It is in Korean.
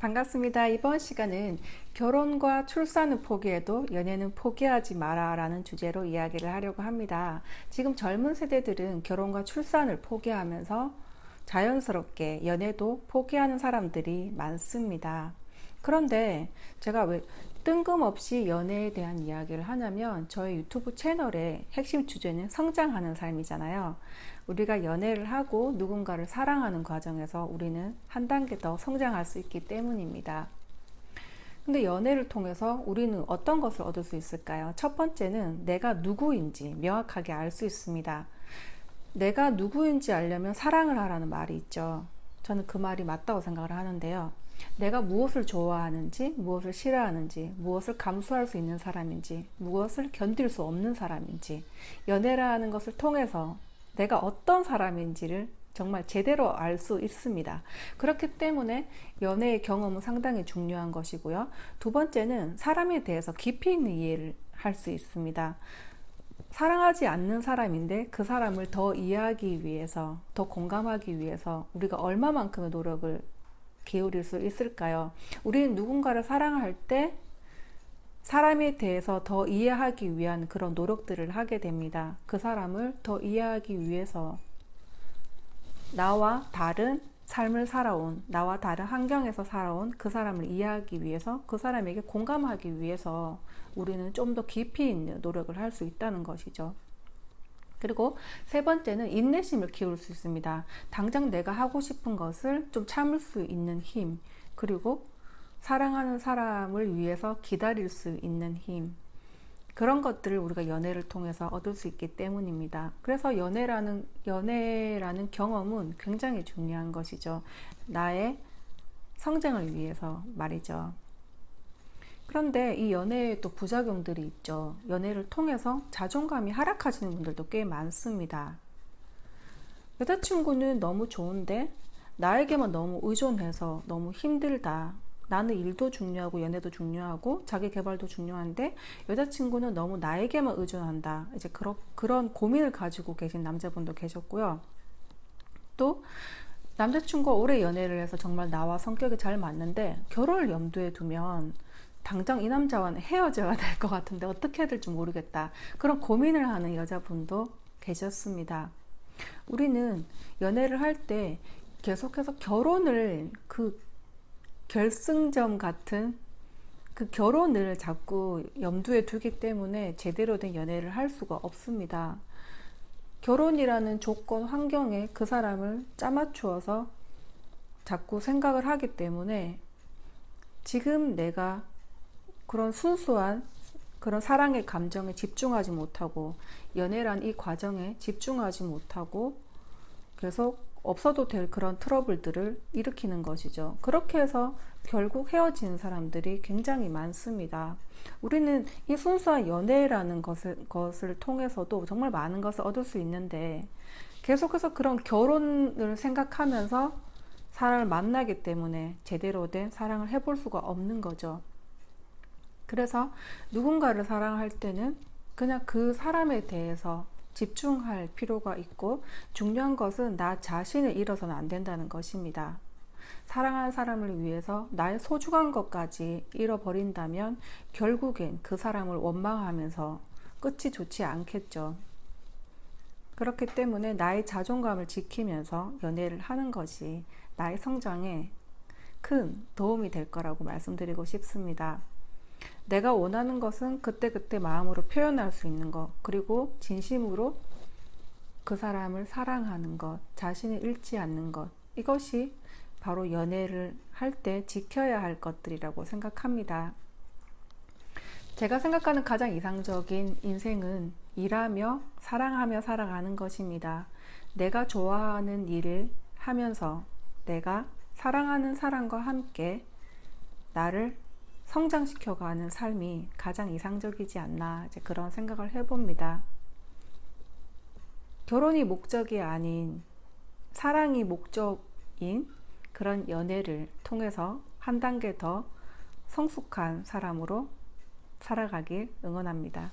반갑습니다. 이번 시간은 결혼과 출산은 포기해도 연애는 포기하지 마라 라는 주제로 이야기를 하려고 합니다. 지금 젊은 세대들은 결혼과 출산을 포기하면서 자연스럽게 연애도 포기하는 사람들이 많습니다. 그런데 제가 왜 뜬금없이 연애에 대한 이야기를 하냐면 저희 유튜브 채널의 핵심 주제는 성장하는 삶이잖아요. 우리가 연애를 하고 누군가를 사랑하는 과정에서 우리는 한 단계 더 성장할 수 있기 때문입니다. 근데 연애를 통해서 우리는 어떤 것을 얻을 수 있을까요? 첫 번째는 내가 누구인지 명확하게 알 수 있습니다. 내가 누구인지 알려면 사랑을 하라는 말이 있죠. 저는 그 말이 맞다고 생각을 하는데요. 내가 무엇을 좋아하는지, 무엇을 싫어하는지, 무엇을 감수할 수 있는 사람인지, 무엇을 견딜 수 없는 사람인지, 연애라는 것을 통해서 내가 어떤 사람인지를 정말 제대로 알 수 있습니다. 그렇기 때문에 연애의 경험은 상당히 중요한 것이고요. 두 번째는 사람에 대해서 깊이 있는 이해를 할 수 있습니다. 사랑하지 않는 사람인데 그 사람을 더 이해하기 위해서, 더 공감하기 위해서 우리가 얼마만큼의 노력을 기울일 수 있을까요? 우리는 누군가를 사랑할 때 사람에 대해서 더 이해하기 위한 그런 노력들을 하게 됩니다. 그 사람을 더 이해하기 위해서 나와 다른 삶을 살아온, 나와 다른 환경에서 살아온 그 사람을 이해하기 위해서, 그 사람에게 공감하기 위해서 우리는 좀 더 깊이 있는 노력을 할 수 있다는 것이죠. 그리고 세 번째는 인내심을 키울 수 있습니다. 당장 내가 하고 싶은 것을 좀 참을 수 있는 힘, 그리고 사랑하는 사람을 위해서 기다릴 수 있는 힘, 그런 것들을 우리가 연애를 통해서 얻을 수 있기 때문입니다. 그래서 연애라는 경험은 굉장히 중요한 것이죠. 나의 성장을 위해서 말이죠. 그런데 이 연애에 또 부작용들이 있죠. 연애를 통해서 자존감이 하락하시는 분들도 꽤 많습니다. 여자친구는 너무 좋은데 나에게만 너무 의존해서 너무 힘들다. 나는 일도 중요하고 연애도 중요하고 자기 개발도 중요한데 여자친구는 너무 나에게만 의존한다. 이제 그런 고민을 가지고 계신 남자분도 계셨고요. 또 남자친구가 오래 연애를 해서 정말 나와 성격이 잘 맞는데 결혼을 염두에 두면 당장 이 남자와는 헤어져야 될 것 같은데 어떻게 해야 될지 모르겠다. 그런 고민을 하는 여자분도 계셨습니다. 우리는 연애를 할 때 계속해서 결혼을 결승점 같은 그 결혼을 자꾸 염두에 두기 때문에 제대로 된 연애를 할 수가 없습니다. 결혼이라는 조건, 환경에 그 사람을 짜맞추어서 자꾸 생각을 하기 때문에 지금 내가 그런 순수한 그런 사랑의 감정에 집중하지 못하고 연애란 이 과정에 집중하지 못하고 계속 없어도 될 그런 트러블들을 일으키는 것이죠. 그렇게 해서 결국 헤어지는 사람들이 굉장히 많습니다. 우리는 이 순수한 연애라는 것을 통해서도 정말 많은 것을 얻을 수 있는데 계속해서 그런 결혼을 생각하면서 사람을 만나기 때문에 제대로 된 사랑을 해볼 수가 없는 거죠. 그래서 누군가를 사랑할 때는 그냥 그 사람에 대해서 집중할 필요가 있고 중요한 것은 나 자신을 잃어서는 안 된다는 것입니다. 사랑하는 사람을 위해서 나의 소중한 것까지 잃어버린다면 결국엔 그 사람을 원망하면서 끝이 좋지 않겠죠. 그렇기 때문에 나의 자존감을 지키면서 연애를 하는 것이 나의 성장에 큰 도움이 될 거라고 말씀드리고 싶습니다. 내가 원하는 것은 그때그때 마음으로 표현할 수 있는 것, 그리고 진심으로 그 사람을 사랑하는 것, 자신을 잃지 않는 것, 이것이 바로 연애를 할 때 지켜야 할 것들이라고 생각합니다. 제가 생각하는 가장 이상적인 인생은 일하며 사랑하며 살아가는 것입니다. 내가 좋아하는 일을 하면서 내가 사랑하는 사람과 함께 나를 성장시켜가는 삶이 가장 이상적이지 않나, 이제 그런 생각을 해봅니다. 결혼이 목적이 아닌 사랑이 목적인 그런 연애를 통해서 한 단계 더 성숙한 사람으로 살아가길 응원합니다.